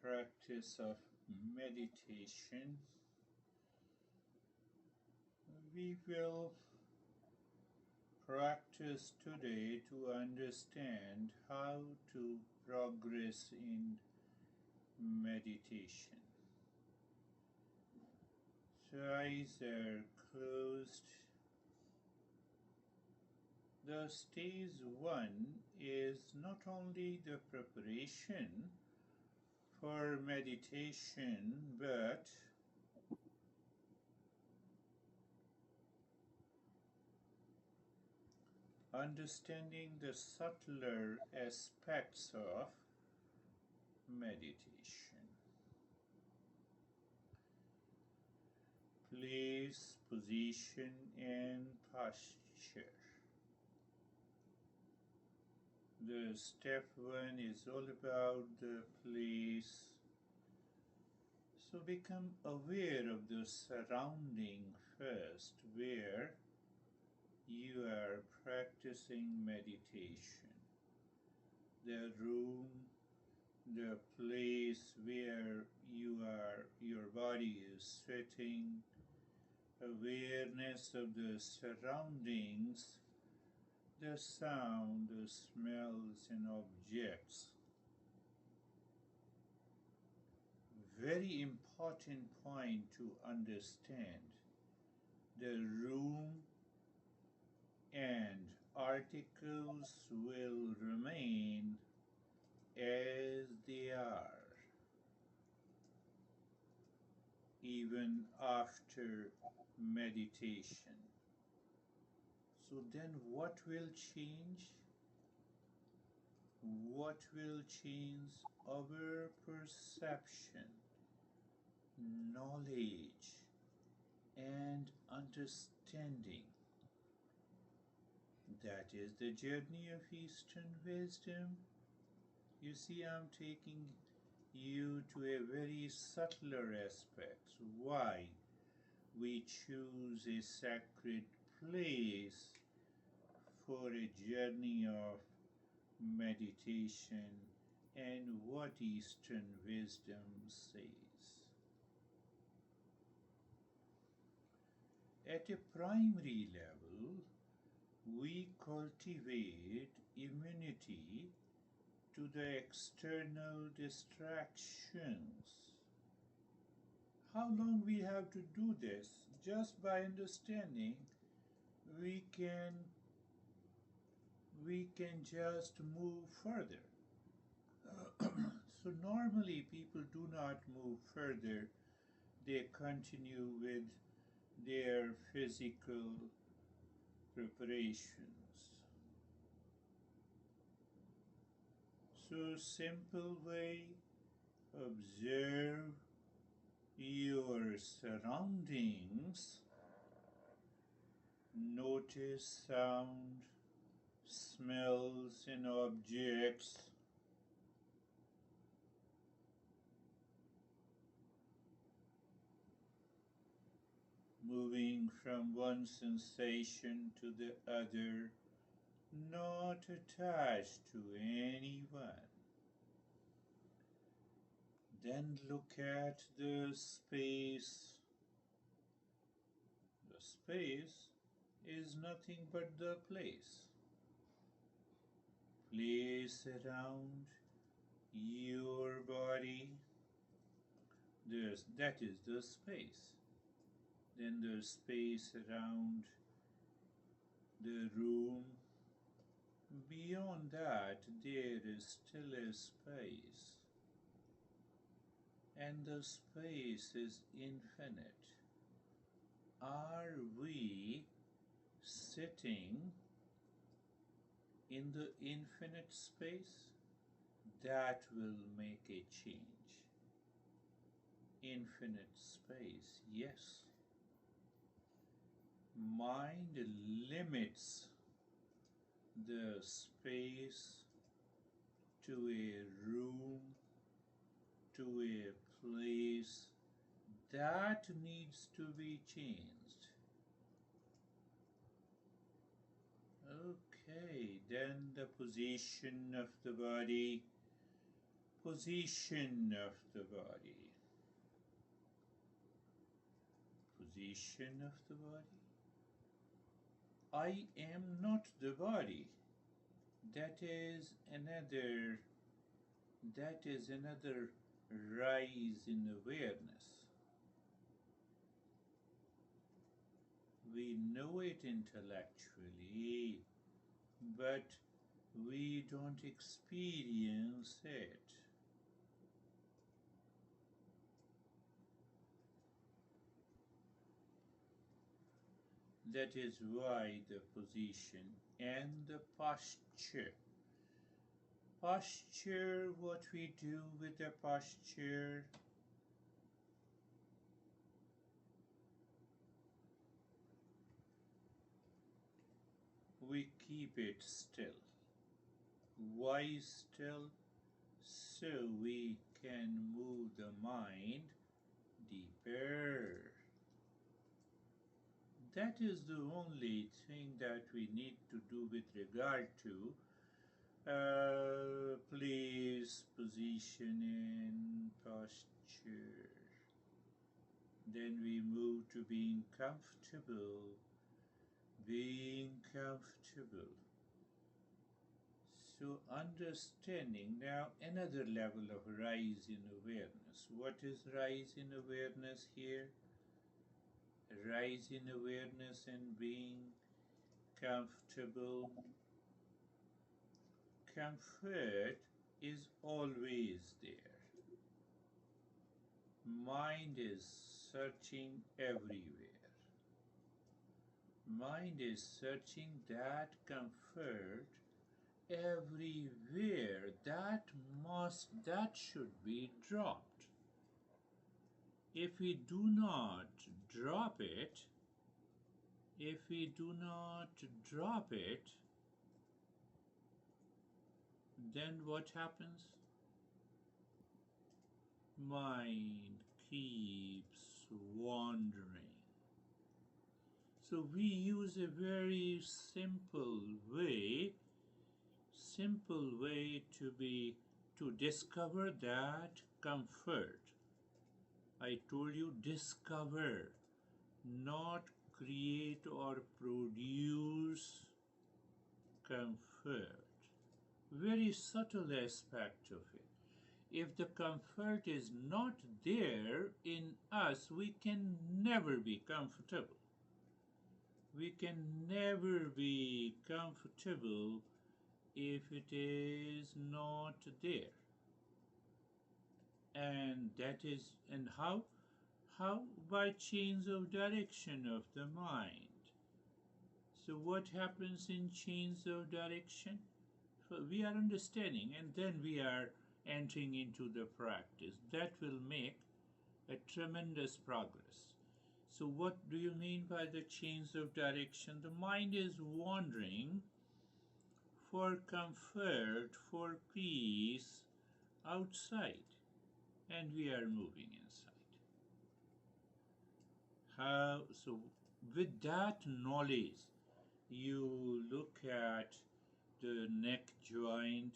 practice of meditation, we will practice today to understand how to progress in meditation. So eyes are closed. The stage one is not only the preparation for meditation, but understanding the subtler aspects of meditation. Place, position, and posture. The step one is all about the place. So become aware of the surrounding first, where you are practicing meditation. The room, the place where your body is sitting, awareness of the surroundings, the sound, the smells and objects. Very important point to understand. The room and articles will remain as they are, even after meditation. So then what will change? What will change? Our perception, knowledge, and understanding. That is the journey of Eastern wisdom. You see, I'm taking you to a very subtler aspect. Why we choose a sacred place for a journey of meditation and what Eastern wisdom says. At a primary level, we cultivate immunity to the external distractions. How long we have to do this? Just by understanding, we can just move further. So normally people do not move further. They continue with their physical preparations. So simple way, observe your surroundings, notice sound, smells and objects. Moving from one sensation to the other, not attached to anyone. Then look at the space. The space is nothing but the place. Place around your body. That is the space. Then the space around the room. Beyond that, there is still a space. And the space is infinite. Are we sitting in the infinite space? That will make a change. Infinite space, yes. Mind limits the space to a room, to a place. That needs to be changed. Okay, then the position of the body. Position of the body. Position of the body. I am not the body. That is another rise in awareness. We know it intellectually, but we don't experience it. That is why the position and the posture. Posture, what we do with the posture, we keep it still. Why still? So we can move the mind deeper. That is the only thing that we need to do with regard to place, positioning, posture. Then we move to being comfortable. Being comfortable. So understanding now another level of rise in awareness. What is rise in awareness here? Rise in awareness and being comfortable. Comfort is always there. Mind is searching everywhere. Mind is searching that comfort everywhere. That should be dropped. If we do not drop it, then what happens? Mind keeps wandering. So we use a very simple way to discover that comfort. I told you, discover, not create or produce comfort. Very subtle aspect of it. If the comfort is not there in us, we can never be comfortable. We can never be comfortable if it is not there. And how? How? By change of direction of the mind. So what happens in change of direction? So we are understanding, and then we are entering into the practice. That will make a tremendous progress. So what do you mean by the change of direction? The mind is wandering for comfort, for peace outside, and we are moving inside. How? So with that knowledge, you look at the neck joint.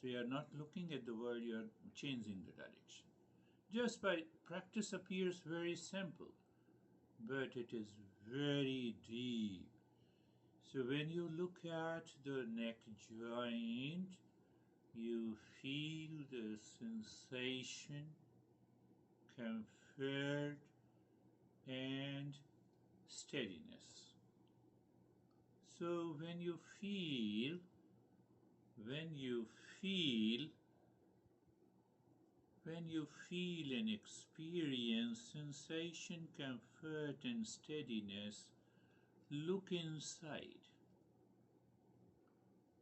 So you are not looking at the world, you are changing the direction. Just by practice appears very simple, but it is very deep. So when you look at the neck joint, you feel the sensation, comfort, and steadiness. So when you feel and experience sensation, comfort, and steadiness, look inside.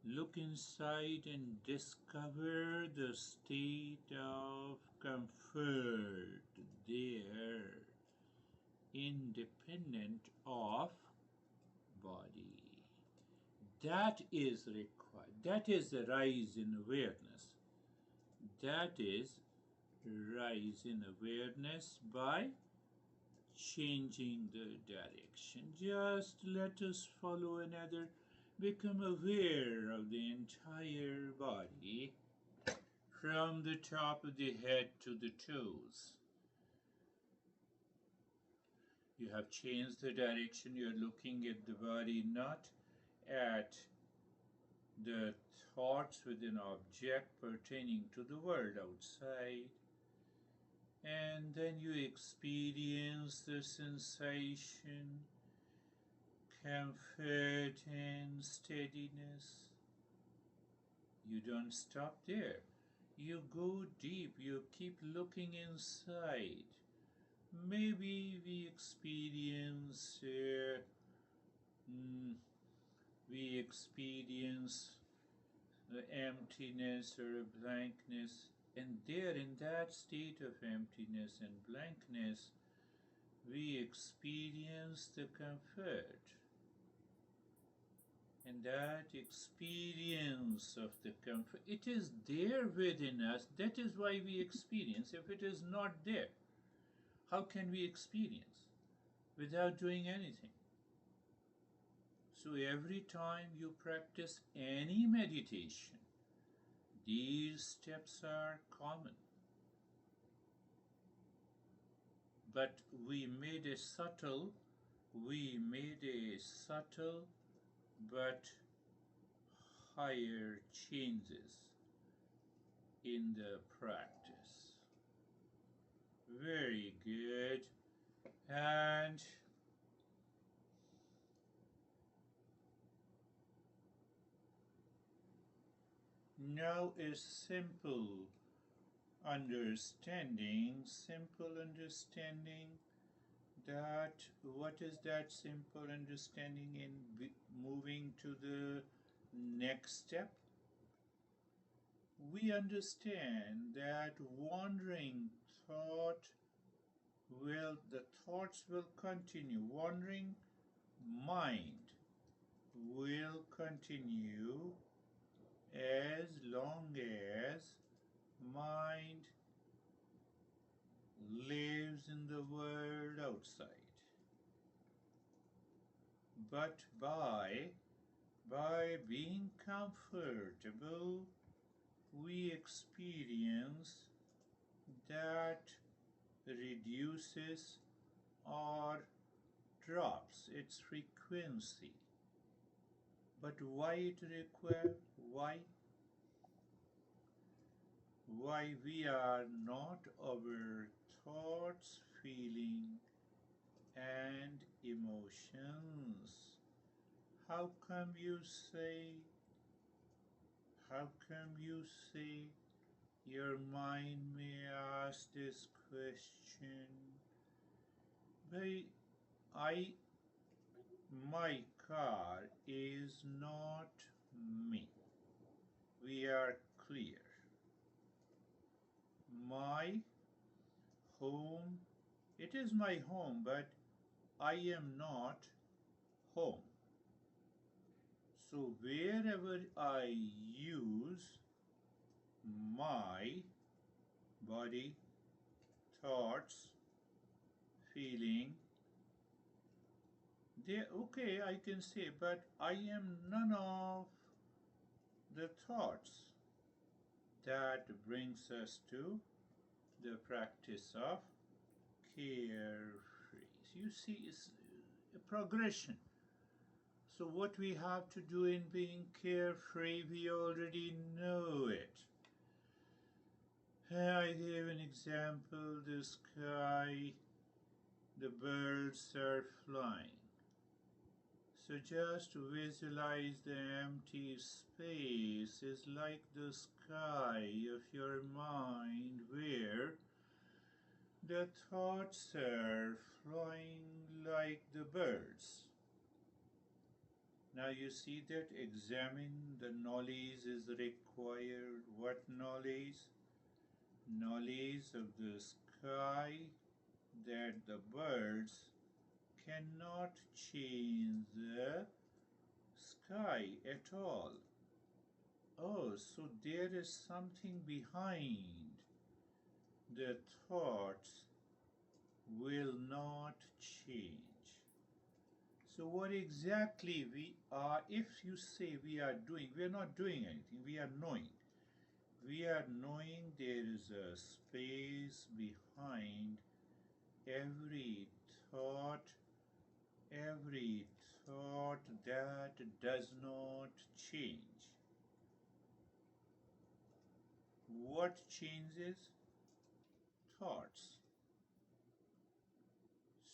Look inside and discover the state of comfort there, independent of body. That is required. That is the rise in awareness. That is rise in awareness by changing the direction. Just let us follow another, become aware of the entire body from the top of the head to the toes. You have changed the direction. You're looking at the body, not at the thoughts with an object pertaining to the world outside. And then you experience the sensation, comfort, and steadiness. You don't stop there. You go deep, you keep looking inside. Maybe mm, we experience the emptiness or a blankness, and there in that state of emptiness and blankness, we experience the comfort. And that experience of the comfort, it is there within us. That is why we experience. If it is not there, how can we experience without doing anything? So every time you practice any meditation, these steps are common. But we made a subtle but higher changes in the practice. Very good. And now a simple understanding that what is that simple understanding in moving to the next step? We understand that wandering the thoughts will continue. Wandering mind will continue as long as mind lives in the world outside. But by being comfortable, we experience that reduces or drops its frequency. But why it require? Why we are not our thoughts, feeling, and emotions? How come you say your mind may ask this question? I my car is not me. We are clear. My home, it is my home, but I am not home. So wherever I use my body, thoughts, feeling, okay, I can say, but I am none of the thoughts. That brings us to the practice of carefree. You see, it's a progression. So what we have to do in being carefree, we already know it. I gave an example, the sky, the birds are flying. So just visualize the empty space is like the sky of your mind where the thoughts are flying like the birds. Now you see that examine the knowledge is required. What knowledge? Knowledge of the sky, that the birds cannot change the sky at all. Oh, so there is something behind. The thoughts will not change. So what exactly we are, if you say we are doing, we are not doing anything, we are knowing. We are knowing there is a space behind every thought, every thought that does not change. What changes? Thoughts.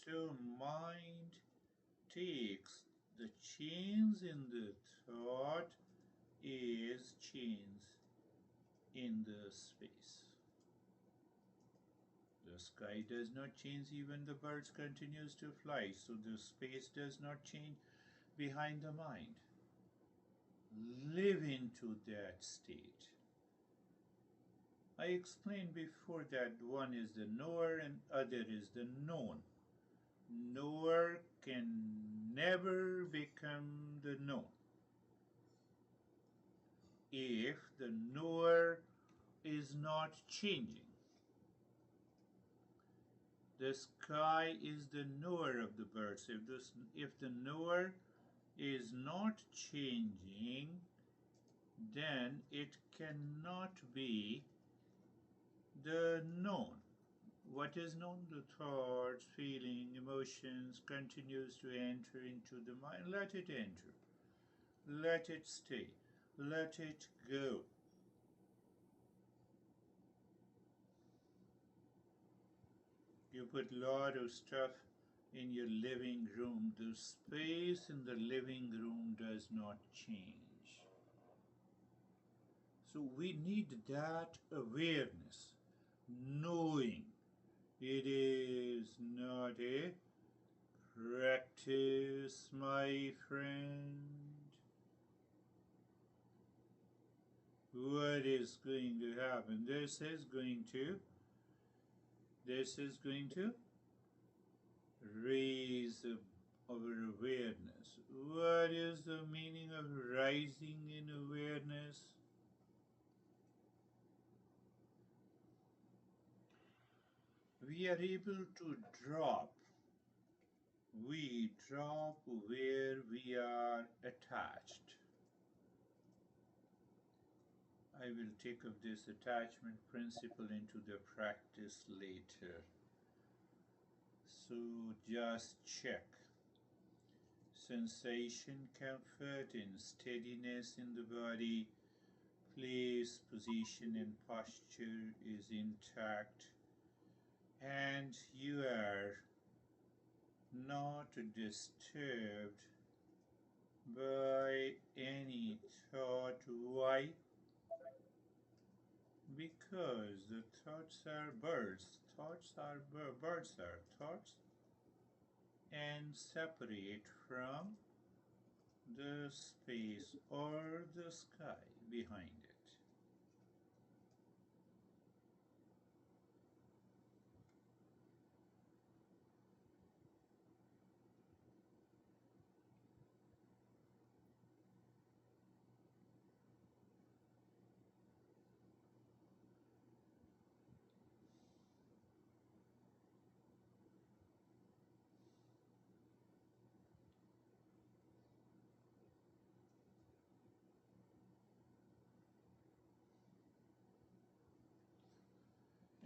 So mind takes the change in the thought is change in the space. The sky does not change, even the birds continues to fly, so the space does not change behind the mind. Live into that state. I explained before that one is the knower and other is the known. Knower can never become the known. If the knower is not changing, the sky is the knower of the birds. If the knower is not changing, then it cannot be the known. What is known? The thoughts, feeling, emotions continues to enter into the mind. Let it enter. Let it stay. Let it go. You put a lot of stuff in your living room. The space in the living room does not change. So we need that awareness, knowing it is not a practice, my friend. What is going to happen? This is going to raise our awareness. What is the meaning of rising in awareness? We are able to drop. We drop where we are attached. I will take up this attachment principle into the practice later. So just check. Sensation, comfort, and steadiness in the body. Place, position, and posture is intact. And you are not disturbed by any thought. Why? Because the thoughts are birds. Birds are thoughts and separate from the space or the sky behind it.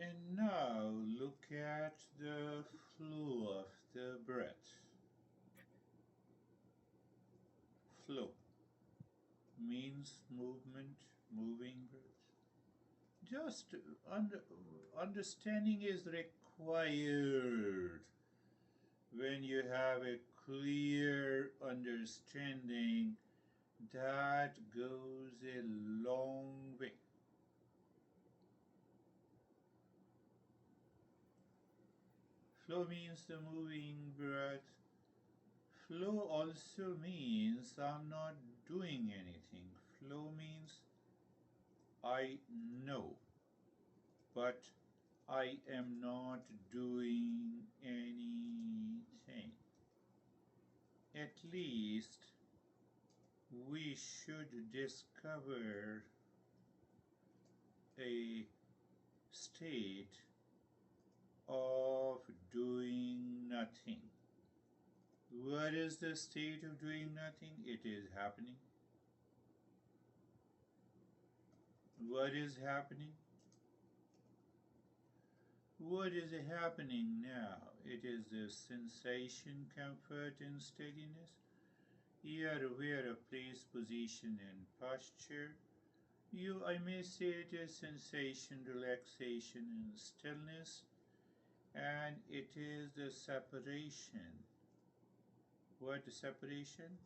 And now look at the flow of the breath. Flow means movement, moving breath. Just understanding is required. When you have a clear understanding, that goes a long way. Flow means the moving breath. Flow also means I'm not doing anything. Flow means I know, but I am not doing anything. At least we should discover a state of doing nothing. What is the state of doing nothing? It is happening. What is happening? What is happening now? It is the sensation, comfort, and steadiness. You are aware of place, position, and posture. I may say it is sensation, relaxation, and stillness, and it is the separation. What separation?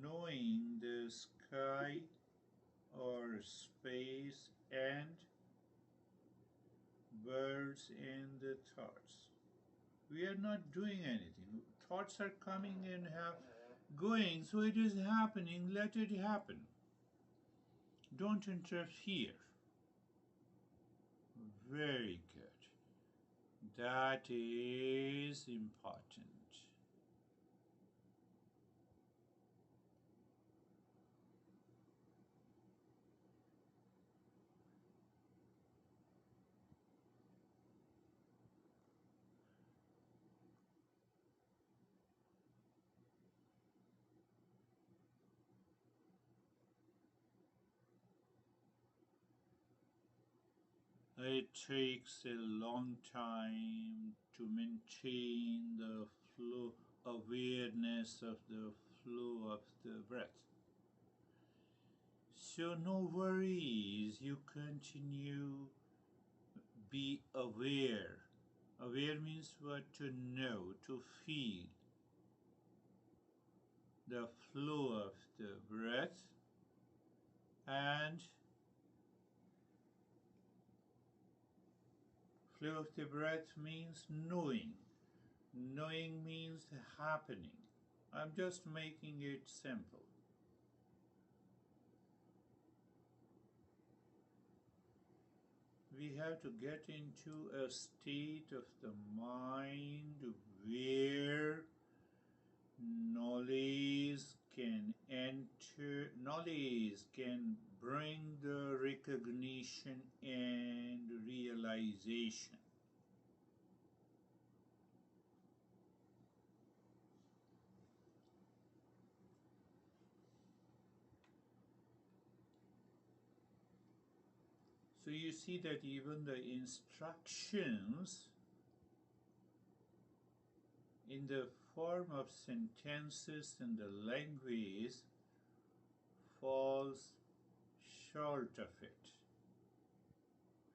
Knowing the sky or space and birds and the thoughts. We are not doing anything. Thoughts are coming and going, so it is happening. Let it happen. Don't interfere. Very good. That is important. It takes a long time to maintain the flow, awareness of the flow of the breath. So, no worries, you continue, be aware. Aware means what? To know, to feel the flow of the breath, and flow of the breath means knowing. Knowing means happening. I'm just making it simple. We have to get into a state of the mind where knowledge can enter, knowledge can bring the recognition and realization. So you see that even the instructions in the form of sentences and the language falls short of it.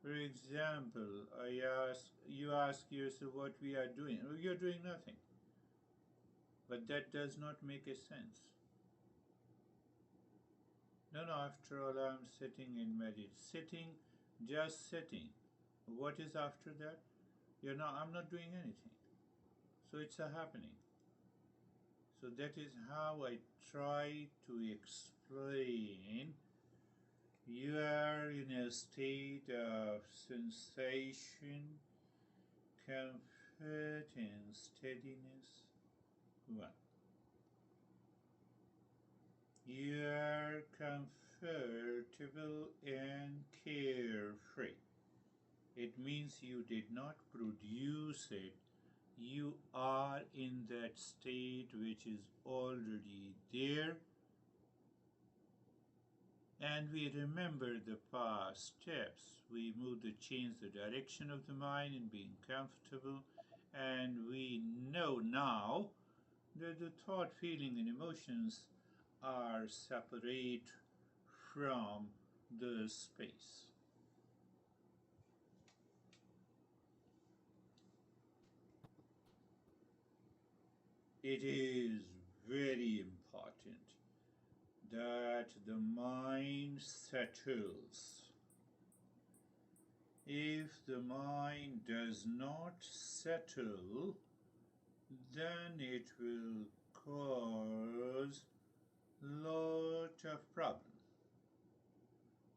For example, you ask yourself what we are doing. Oh, you're doing nothing. But that does not make a sense. No, no, after all, I'm sitting in meditation. Sitting, just sitting. What is after that? I'm not doing anything. So it's a happening. So that is how I try to explain. You are in a state of sensation, comfort, and steadiness. One. You are comfortable and carefree. It means you did not produce it. You are in that state which is already there, and we remember the past steps. We move to change the direction of the mind in being comfortable, and we know now that the thought, feeling, and emotions are separate from the space. It is very important that the mind settles. If the mind does not settle, then it will cause lot of problem.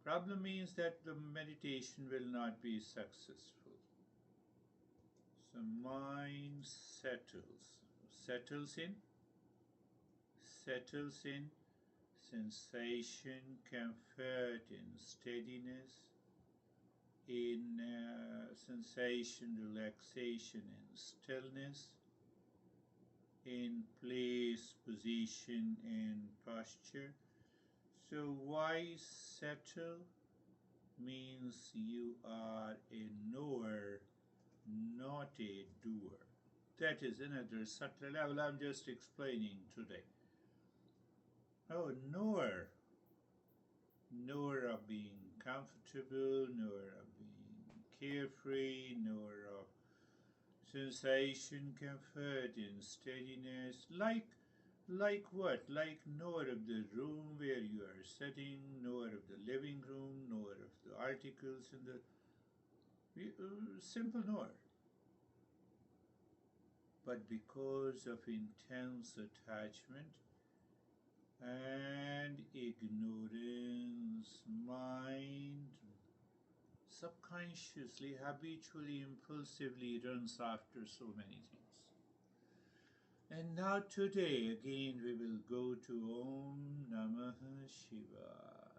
Problem means that the meditation will not be successful. So mind settles in sensation, comfort, and steadiness, in sensation, relaxation, and stillness, in place, position, and posture. So why settle? means you are a knower, not a doer. That is another subtle level I'm just explaining today. Oh, knower. Knower of being comfortable, knower of being carefree, knower of sensation, comfort, and steadiness. Like what? Like knower of the room where you are sitting, knower of the living room, knower of the articles in the simple knower. But because of intense attachment and ignorance, mind subconsciously, habitually, impulsively runs after so many things. And now today again we will go to Om Namah Shivaya.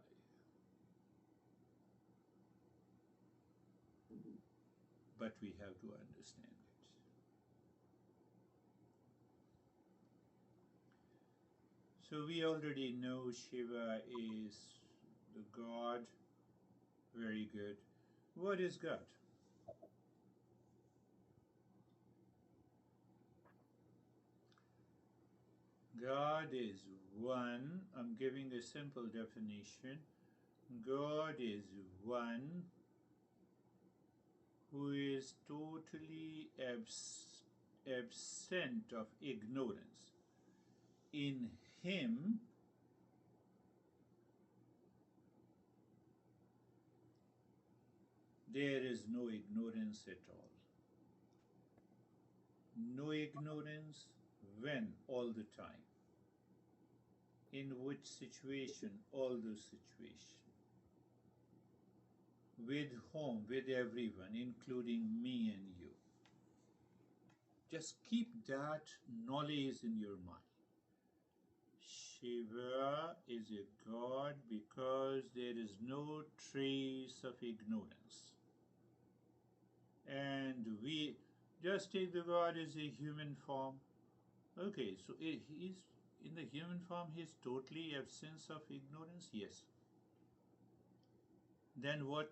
But we have to understand it. So we already know Shiva is the God. Very good. What is God? God is one. I'm giving a simple definition. God is one who is totally absent of ignorance. In Him, there is no ignorance at all. No ignorance when? All the time. In which situation? All those situations. With whom? With everyone, including me and you. Just keep that knowledge in your mind. Shiva is a god because there is no trace of ignorance. And we just take the god as a human form. Okay, so he's in the human form, he is totally absence of ignorance. Yes. Then what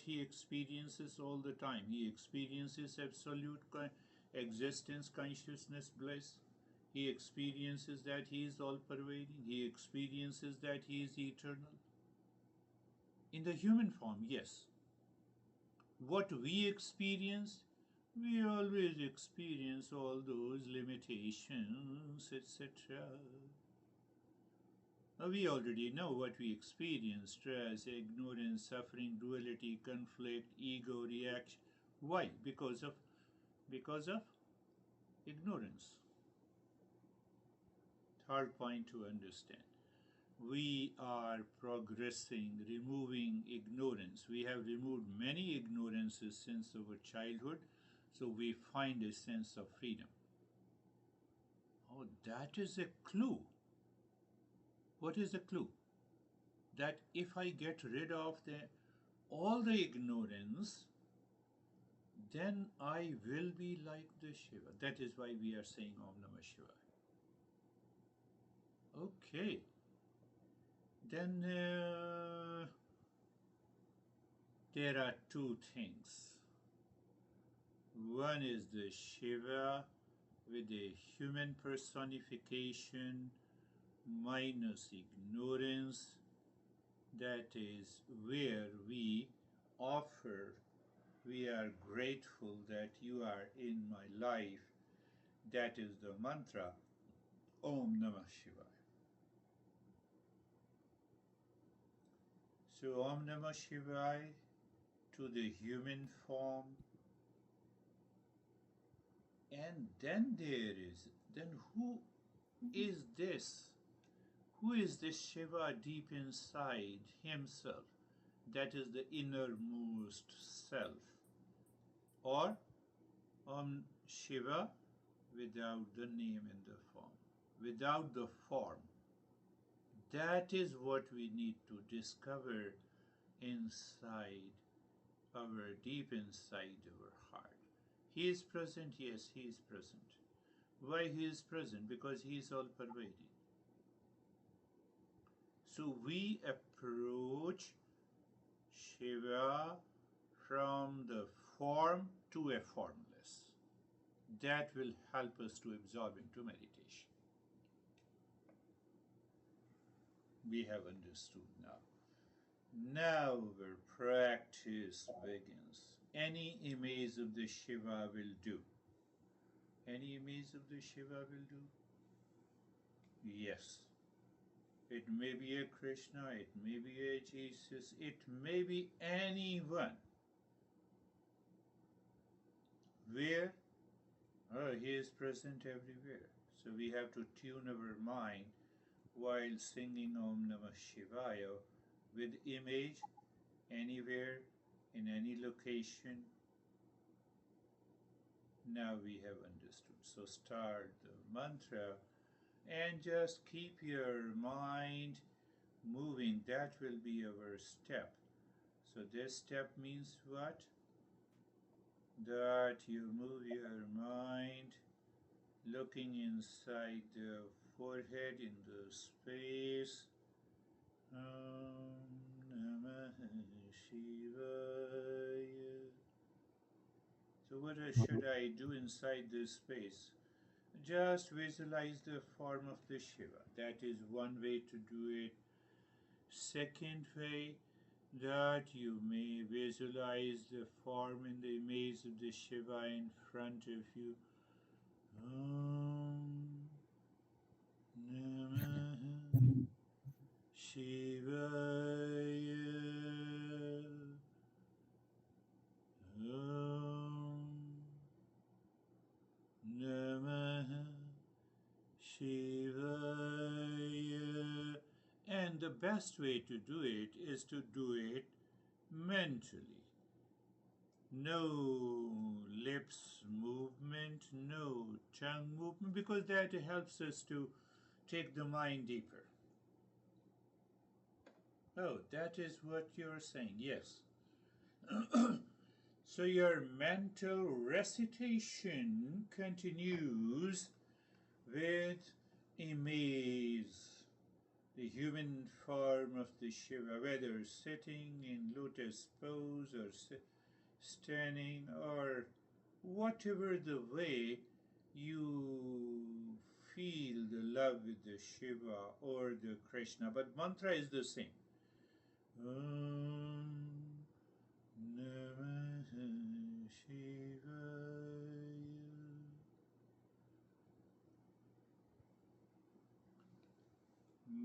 he experiences all the time? He experiences absolute existence, consciousness, bliss. He experiences that he is all-pervading. He experiences that he is eternal. In the human form, yes. What we experience, we always experience all those limitations, etc. We already know what we experience: stress, ignorance, suffering, duality, conflict, ego, reaction. Why? Because of ignorance. Third point to understand. We are progressing, removing ignorance. We have removed many ignorances since our childhood, so we find a sense of freedom. Oh, that is a clue. What is the clue? That if I get rid of all the ignorance, then I will be like the Shiva. That is why we are saying Om Namah Shivaya. Okay. Then there are two things. One is the Shiva with a human personification minus ignorance. That is where we offer, we are grateful that you are in my life. That is the mantra, Om Namah Shivaya. So Om Namah Shivaya to the human form. And then who is this? Who is this Shiva deep inside himself? That is the innermost self. Or Shiva without the name and the form. Without the form. That is what we need to discover inside deep inside our heart. He is present, yes, he is present. Why he is present? Because he is all pervading. So we approach Shiva from the form to a formless. That will help us to absorb into meditation. We have understood now. Now our practice begins. Any image of the Shiva will do. Any image of the Shiva will do? Yes. It may be a Krishna, it may be a Jesus, it may be anyone. Where? Oh, he is present everywhere. So we have to tune our mind while singing Om Namah Shivaya with image anywhere, in any location. Now we have understood. So start the mantra and just keep your mind moving. That will be our step. So this step means what? That you move your mind looking inside the forehead in the space. Om Namah Shivaya. So what should I do inside this space? Just visualize the form of the Shiva. That is one way to do it. Second way, that you may visualize the form in the image of the Shiva in front of you. Om Namah Shivaya. Om Namah Shivaya. And the best way to do it is to do it mentally. No lips movement, no tongue movement, because that helps us to take the mind deeper. Oh, that is what you're saying, yes. So your mental recitation continues with image, the human form of the Shiva, whether sitting in lotus pose or standing or whatever the way you feel the love with the Shiva or the Krishna, but mantra is the same. Om Namah Shivaya.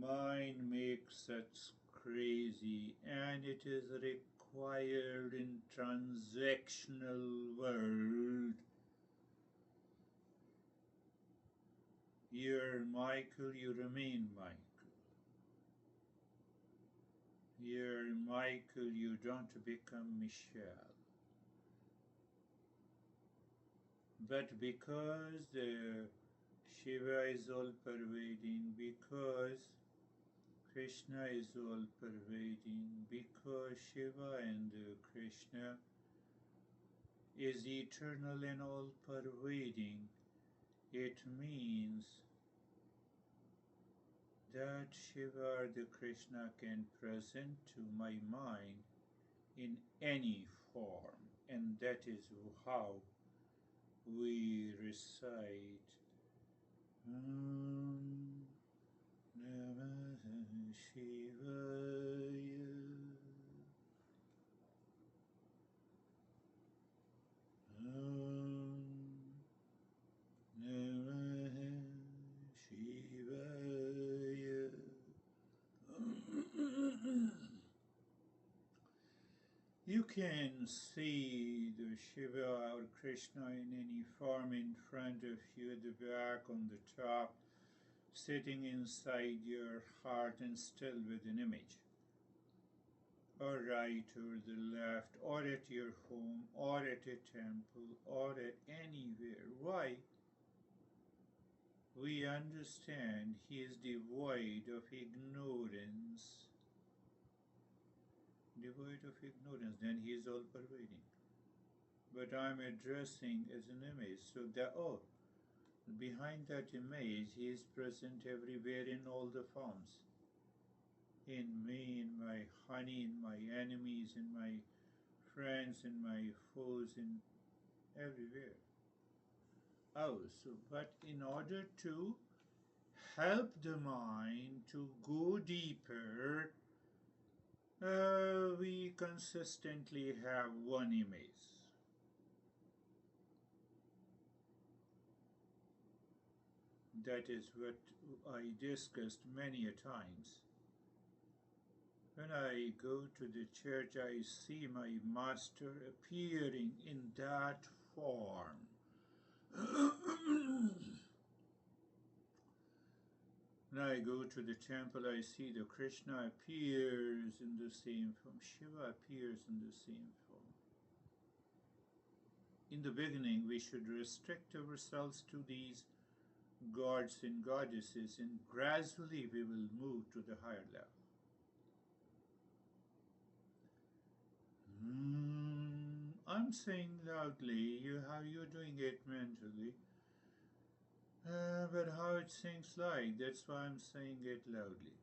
Mind makes such crazy, and it is required in transactional world. You're Michael, you remain Michael. You're Michael, you don't become Michelle. But because the Shiva is all pervading, because Krishna is all pervading, because Shiva and Krishna is eternal and all pervading, it means that Shiva or the Krishna can present to my mind in any form, and that is how we recite Om Namah Shivaya. Om Namah Shivaya. You can see the Shiva or Krishna in any form in front of you, at the back, on the top, sitting inside your heart and still with an image, or right or the left, or at your home, or at a temple, or at anywhere. Why? We understand he is devoid of ignorance. Devoid of ignorance, then he is all pervading. But I'm addressing as an image, so that, behind that image, he is present everywhere in all the forms. in me, in my honey, in my enemies, in my friends, in my foes, in everywhere. Oh, so, but in order to help the mind to go deeper, we consistently have one image. That is what I discussed many a times. When I go to the church, I see my master appearing in that form. When I go to the temple, I see the Krishna appears in the same form, Shiva appears in the same form. In the beginning, we should restrict ourselves to these gods and goddesses, and gradually we will move to the higher level. I'm saying loudly, how you're doing it mentally, but how it seems like, that's why I'm saying it loudly.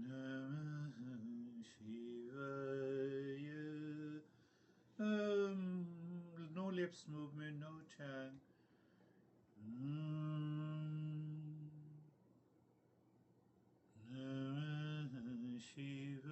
Namah Shivaya. No lips movement, no tongue. Namah Shivaya.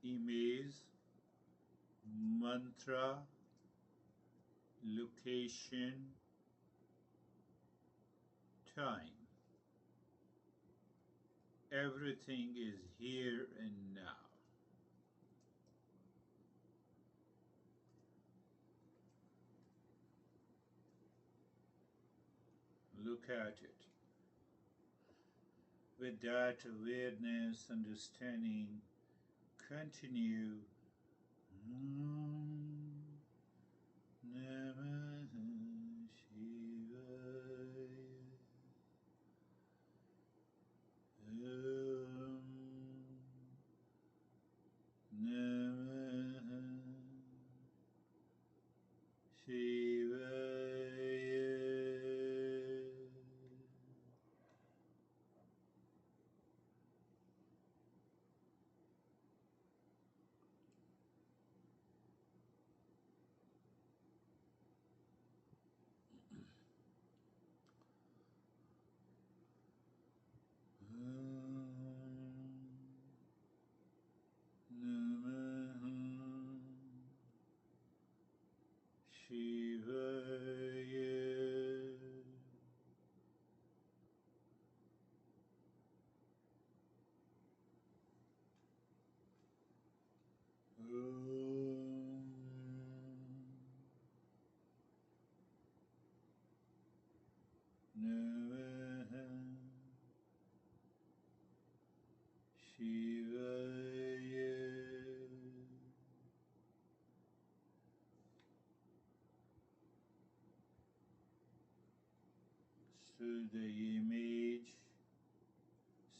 Image, mantra, location, time. Everything is here and now. Look at it. With that awareness, understanding, continue. Namah Shivaya. Namah Shivaya. Namah Shivaya. Namah Shivaya. So the image,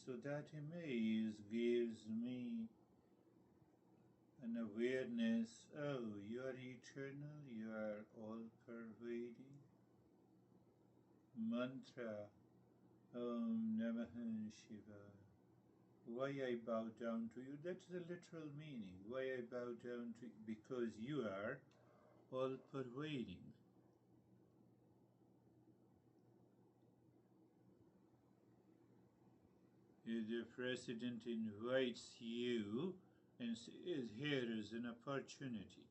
so that image gives me an awareness, oh, you are eternal, you are all-pervading. Mantra, Om Namah Shiva. Why I bow down to you, that's the literal meaning. Why I bow down to you, because you are all-pervading. If the President invites you and says, here is an opportunity.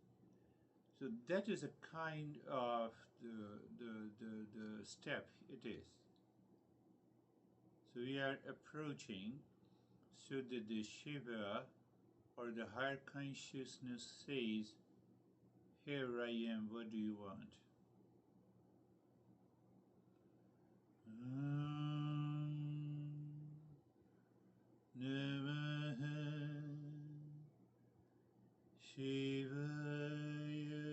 So that is a kind of the step it is. So we are approaching so that the Shiva or the higher consciousness says, here I am, what do you want? Namah Shivaya.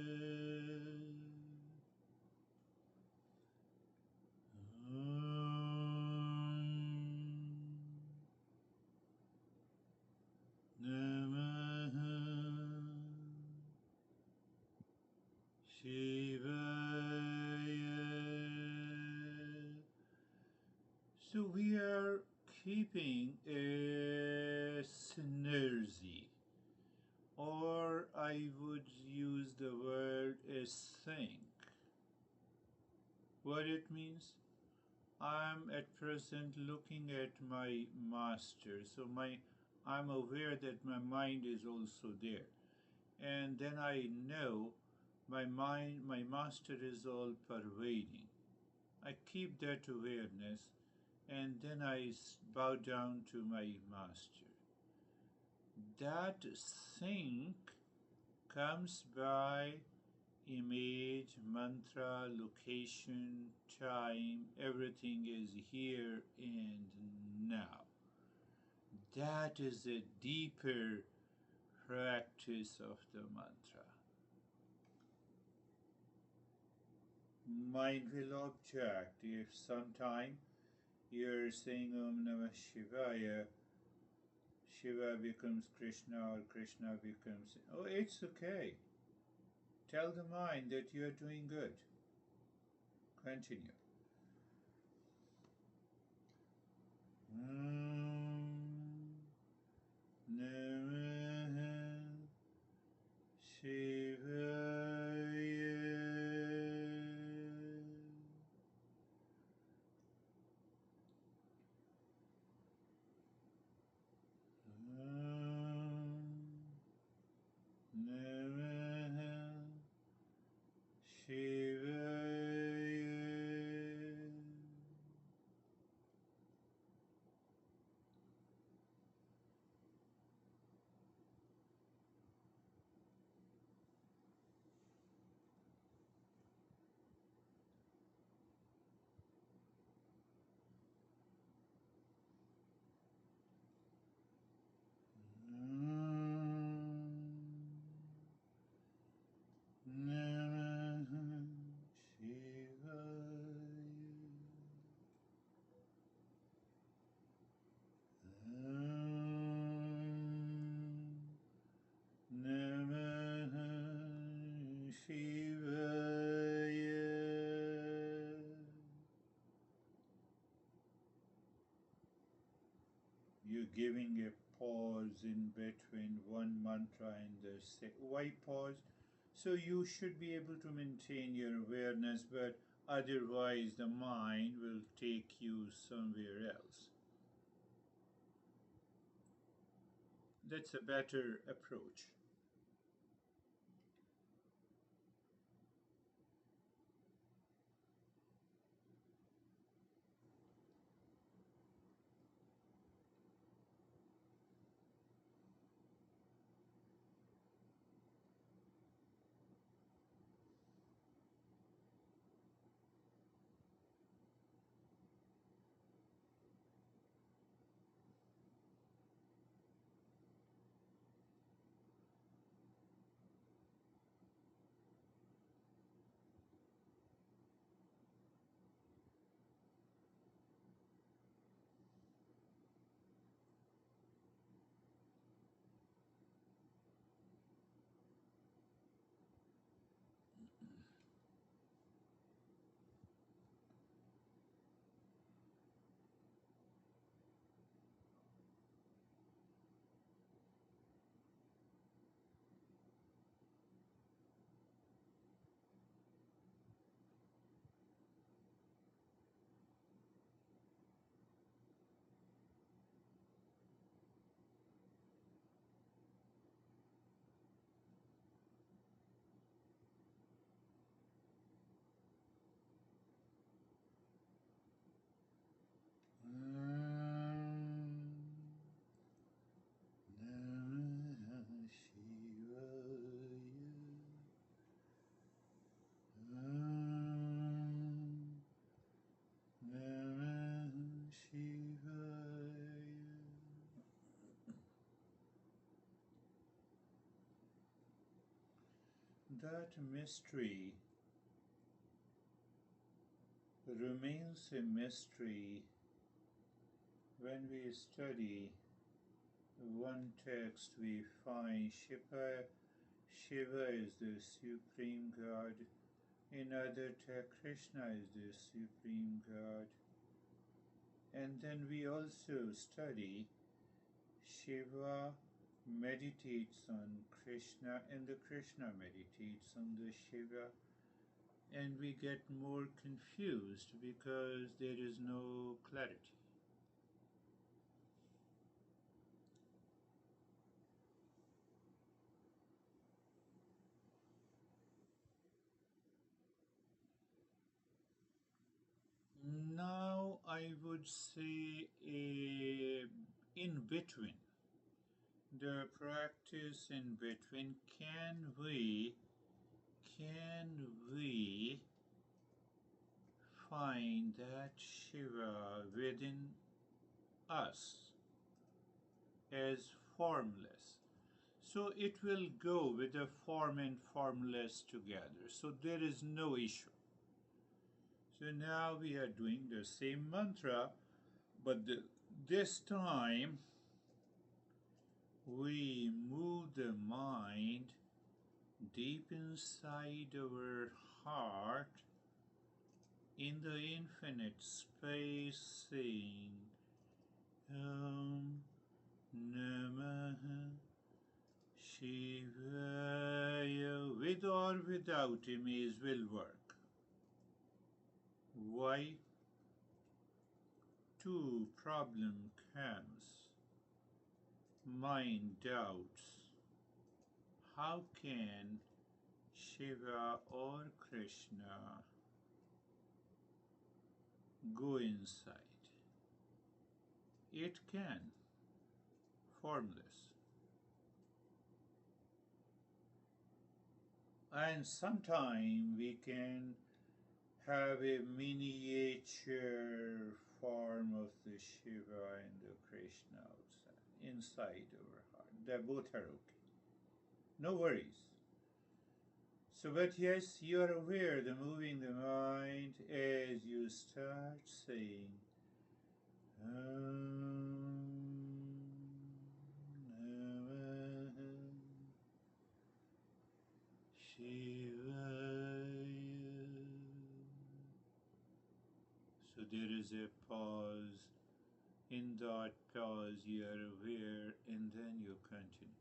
keeping a synergy, or I would use the word a sync. What it means? I'm at present looking at my master, so I'm aware that my mind is also there, and then I know my master is all pervading. I keep that awareness, and then I bow down to my master. That sync comes by image, mantra, location, time, everything is here and now. That is a deeper practice of the mantra. Mind will object if sometime you're saying Om Namah Shivaya, Shiva becomes Krishna or Krishna becomes... Oh, it's okay. Tell the mind that you are doing good. Continue. Namah Shivaya. Namah Shivaya. Namah Shivaya. Namah Shivaya. You're giving a pause in between one mantra and the second. Why pause? So you should be able to maintain your awareness, but otherwise the mind will take you somewhere else. That's a better approach. Namah Shivaya. Namah Shivaya. That mystery remains a mystery when we study one text. We find Shiva is the supreme God. In other text, Krishna is the supreme God. And then we also study Shiva meditates on Krishna and the Krishna meditates on the Shiva, and we get more confused because there is no clarity. Now I would say in between, the practice in between, can we find that Shiva within us as formless? So it will go with the form and formless together. So there is no issue. So now we are doing the same mantra, but this time we move the mind deep inside our heart in the infinite space, saying Om Namah Shivaya. With or without image will work. Why? Two problem comes. Mind doubts. How can Shiva or Krishna go inside? It can, formless. And sometime we can have a miniature form of the Shiva and the Krishna outside, inside our heart. They both are okay. No worries. So, but yes, you are aware the moving the mind as you start saying Namah Shivaya. So there is a pause. In that pause, you are aware, and then you continue.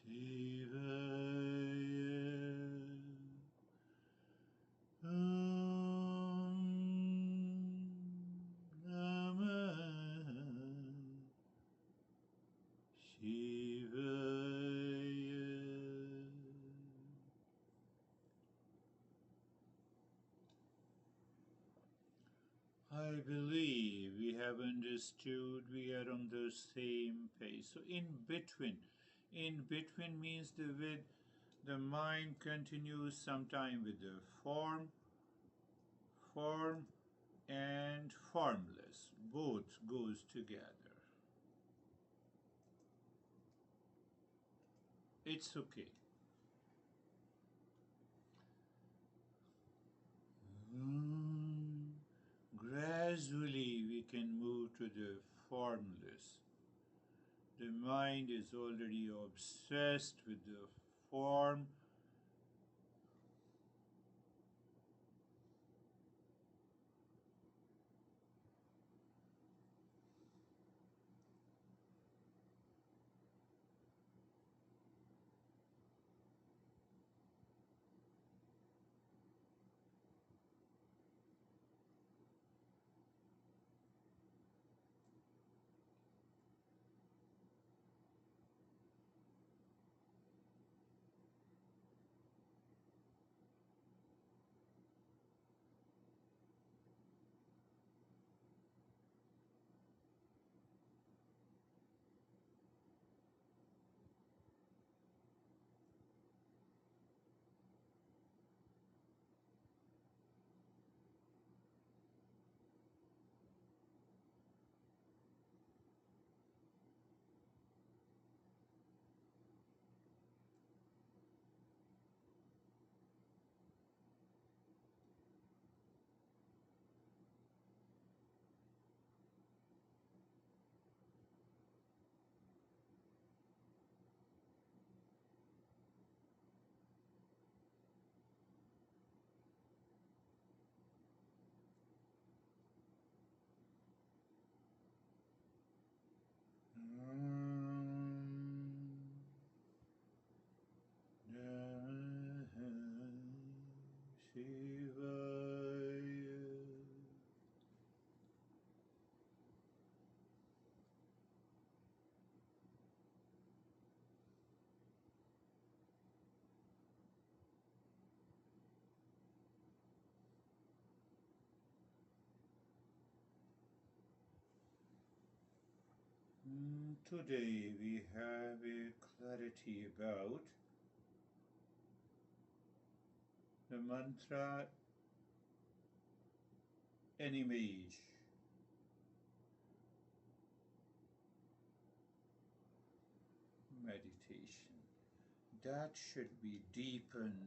Shivaya. Namah Shivaya. I believe we have understood, we are on the same page. So in between means the mind continues sometime with the form and formless. Both goes together. It's okay. Gradually we can move to the formless. The mind is already obsessed with the form. today we have a clarity about the mantra image. Meditation that should be deepened.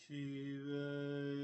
Shivaya.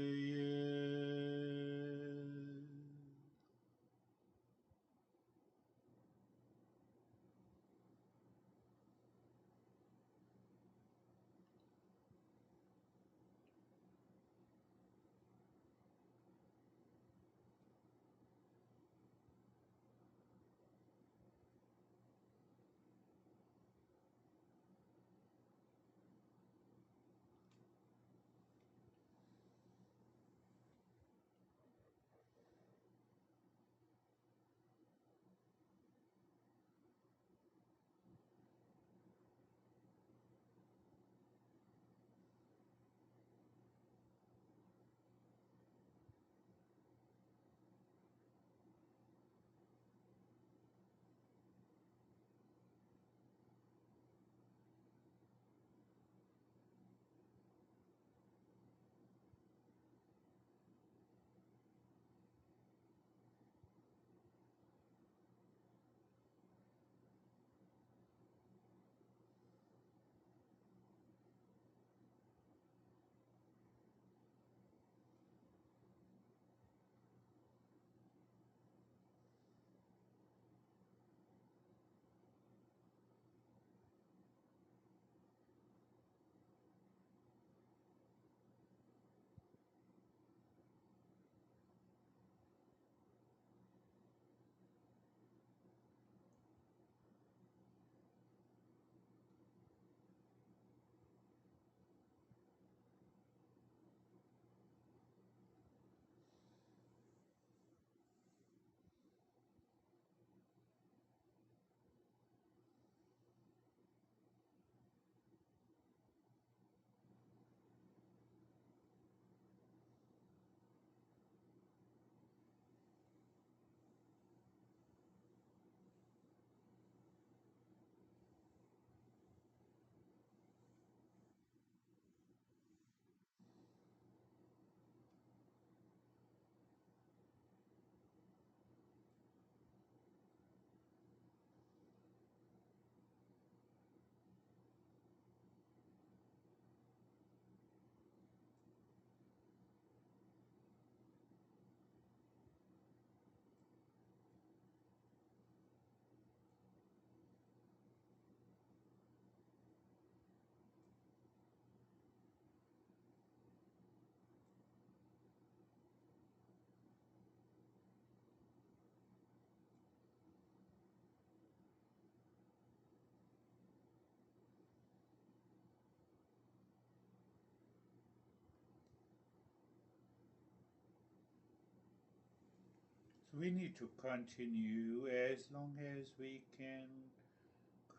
So we need to continue as long as we can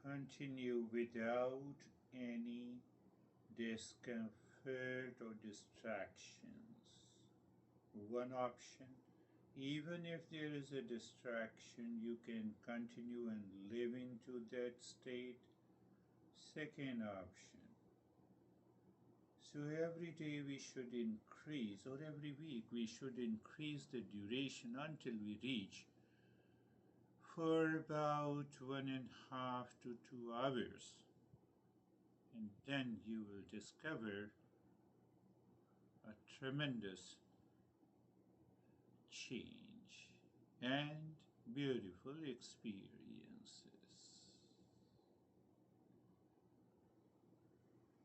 continue without any discomfort or distractions. One option, even if there is a distraction, you can continue and live into that state. Second option, so every day we should increase, or every week we should increase the duration until we reach for about 1.5 to 2 hours. And then you will discover a tremendous change and beautiful experiences.